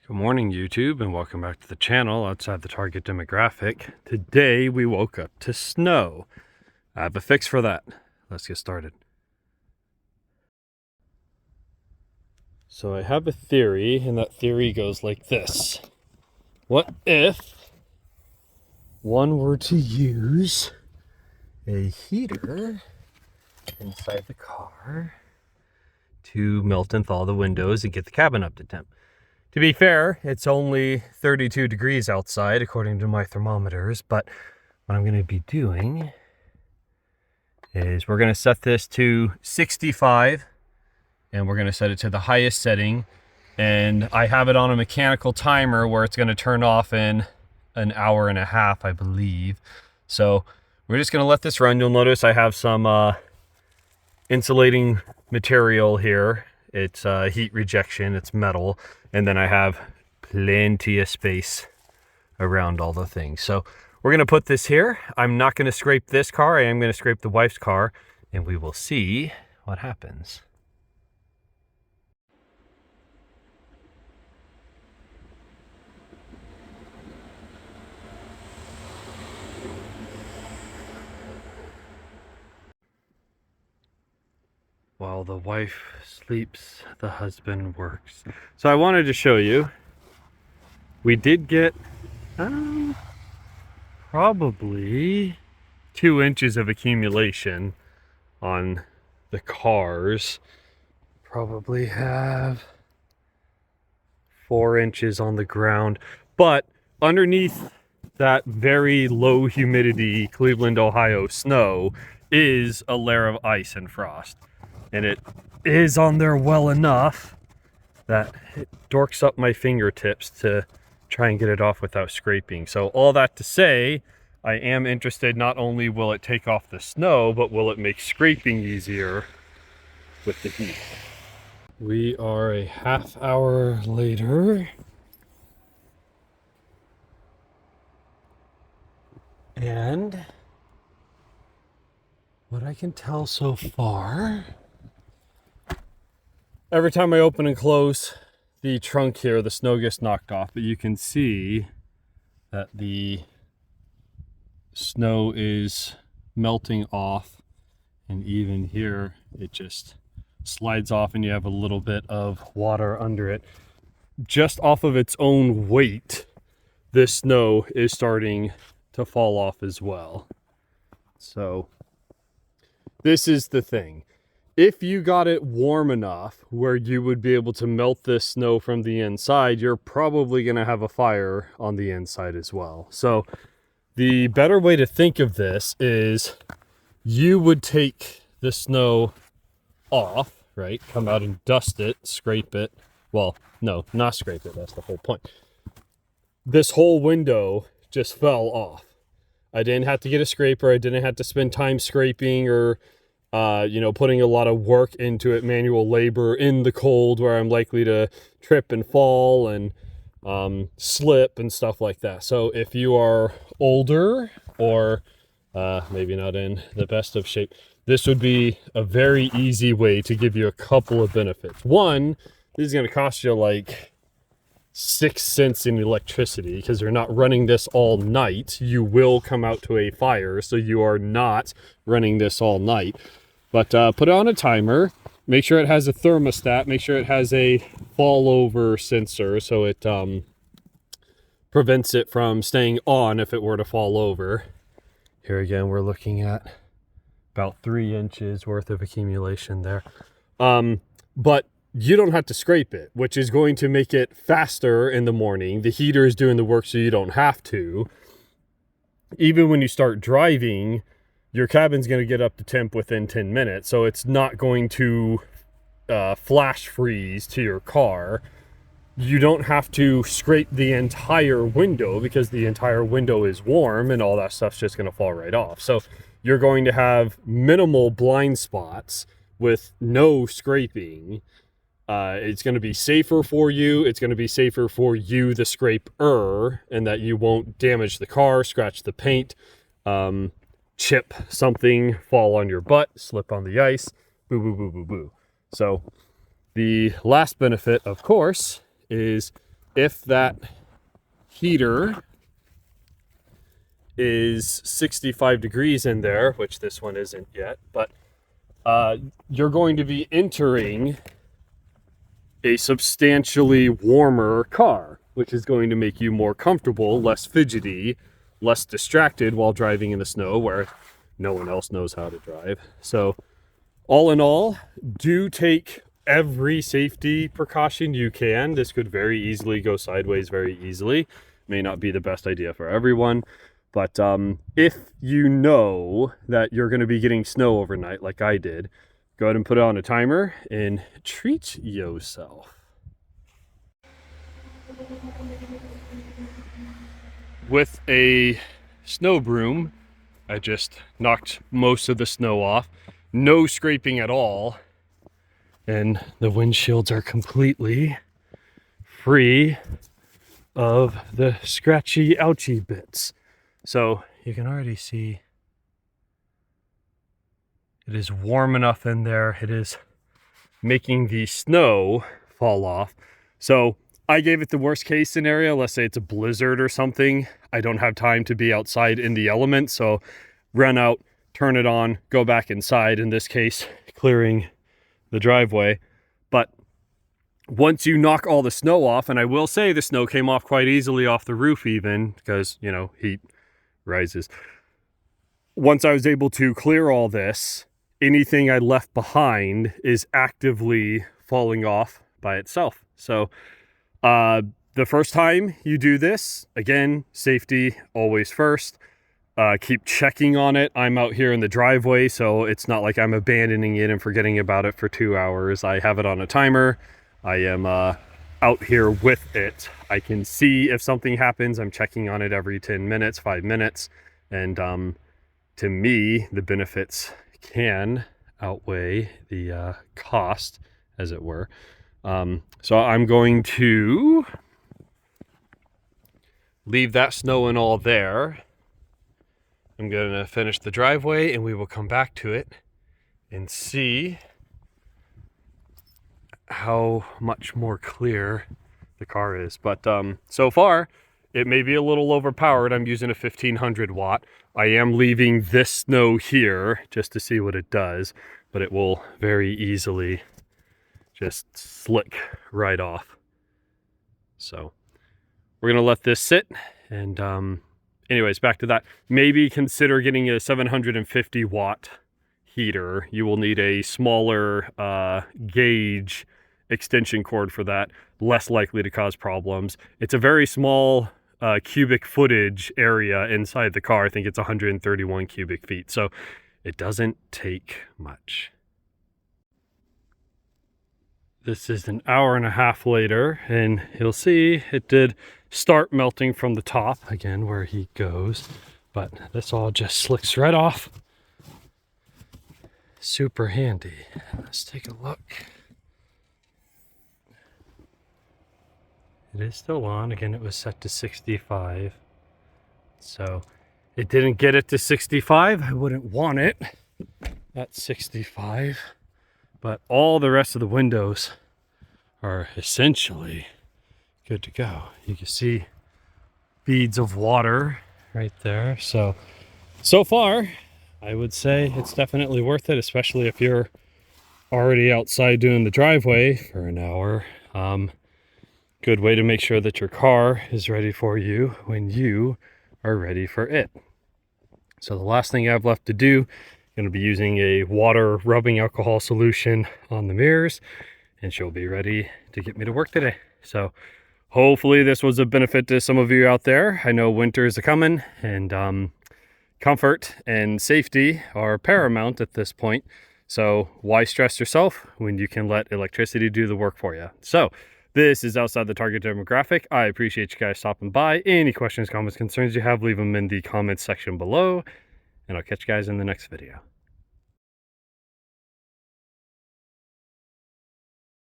Good morning, YouTube, and welcome back to the channel outside the target demographic. Today we woke up to snow. I have a fix for that. Let's get started. So I have a theory, and that theory goes like this. What if one were to use a heater inside the car to melt and thaw the windows and get the cabin up to temp? To be fair, it's only 32 degrees outside according to my thermometers, but what I'm going to be doing is we're going to set this to 65 and we're going to set it to the highest setting, and I have it on a mechanical timer where it's going to turn off in an hour and a half, I believe. So we're just going to let this run. You'll notice I have some insulating material here. It's heat rejection, it's metal, and then I have plenty of space around all the things. So we're going to put this here. I'm not going to scrape this car. I am going to scrape the wife's car, and we will see what happens. While the wife sleeps, the husband works. So I wanted to show you, we did get probably 2 inches of accumulation on the cars. Probably have 4 inches on the ground, but underneath that very low humidity Cleveland, Ohio snow is a layer of ice and frost. And it is on there well enough that it dorks up my fingertips to try and get it off without scraping. So all that to say, I am interested, not only will it take off the snow, but will it make scraping easier with the heat. We are a half hour later. And what I can tell so far, every time I open and close the trunk here, the snow gets knocked off, but you can see that the snow is melting off, and even here it just slides off and you have a little bit of water under it. Just off of its own weight, this snow is starting to fall off as well. So this is the thing. If you got it warm enough where you would be able to melt this snow from the inside, you're probably going to have a fire on the inside as well. So the better way to think of this is you would take the snow off, right? Come out and dust it, scrape it. Well, no, not scrape it. That's the whole point. This whole window just fell off. I didn't have to get a scraper. I didn't have to spend time scraping or putting a lot of work into it, manual labor in the cold where I'm likely to trip and fall and slip and stuff like that. So if you are older or maybe not in the best of shape, this would be a very easy way to give you a couple of benefits. One, this is going to cost you like 6 cents in electricity because you're not running this all night. You will come out to a fire, so you are not running this all night. But put it on a timer. Make sure it has a thermostat. Make sure it has a fall over sensor so it prevents it from staying on if it were to fall over. Here again, we're looking at about 3 inches worth of accumulation there. But you don't have to scrape it, which is going to make it faster in the morning. The heater is doing the work so you don't have to. Even when you start driving, your cabin's going to get up to temp within 10 minutes. So it's not going to flash freeze to your car. You don't have to scrape the entire window because the entire window is warm and all that stuff's just going to fall right off. So you're going to have minimal blind spots with no scraping. It's going to be safer for you. It's going to be safer for you, the scraper, and that you won't damage the car, scratch the paint, chip something, fall on your butt, slip on the ice, boo, boo, boo, boo, boo. So the last benefit, of course, is if that heater is 65 degrees in there, which this one isn't yet, but you're going to be entering a substantially warmer car, which is going to make you more comfortable, less fidgety, less distracted while driving in the snow where no one else knows how to drive. So all in all, do take every safety precaution you can. This could very easily go sideways very easily. May not be the best idea for everyone, but if you know that you're going to be getting snow overnight like I did, go ahead and put it on a timer and treat yourself. With a snow broom, I just knocked most of the snow off. No scraping at all. And the windshields are completely free of the scratchy, ouchy bits. So you can already see it is warm enough in there. It is making the snow fall off. So I gave it the worst case scenario. Let's say it's a blizzard or something. I don't have time to be outside in the elements. So run out, turn it on, go back inside, in this case, clearing the driveway. But once you knock all the snow off, and I will say the snow came off quite easily off the roof even, because, you know, heat rises. Once I was able to clear all this, anything I left behind is actively falling off by itself. So the first time you do this, again, safety always first. Keep checking on it. I'm out here in the driveway, so it's not like I'm abandoning it and forgetting about it for 2 hours. I have it on a timer. I am out here with it. I can see if something happens. I'm checking on it every 10 minutes, 5 minutes. And to me, the benefits can outweigh the cost, as it were. So I'm going to leave that snow and all there. I'm going to finish the driveway and we will come back to it and see how much more clear the car is. But so far, it may be a little overpowered. I'm using a 1500 watt. I am leaving this snow here just to see what it does, but it will very easily just slick right off. So we're gonna let this sit, and anyways, back to that. Maybe consider getting a 750 watt heater. You will need a smaller gauge extension cord for that, less likely to cause problems. It's a very small cubic footage area inside the car. I think it's 131 cubic feet, so it doesn't take much. This is an hour and a half later, and you'll see it did start melting from the top again where he goes, but this all just slicks right off. Super handy. Let's take a look. It is still on. Again, it was set to 65. So it didn't get it to 65. I wouldn't want it at 65. But all the rest of the windows are essentially good to go. You can see beads of water right there. So far, I would say it's definitely worth it, especially if you're already outside doing the driveway for an hour. Good way to make sure that your car is ready for you when you are ready for it. So the last thing I have left to do, I'm going to be using a water rubbing alcohol solution on the mirrors, and she'll be ready to get me to work today. So hopefully this was a benefit to some of you out there. I know winter is coming, and comfort and safety are paramount at this point. So why stress yourself when you can let electricity do the work for you? So this is outside the target demographic. I appreciate you guys stopping by. Any questions, comments, concerns you have, leave them in the comments section below, and I'll catch you guys in the next video.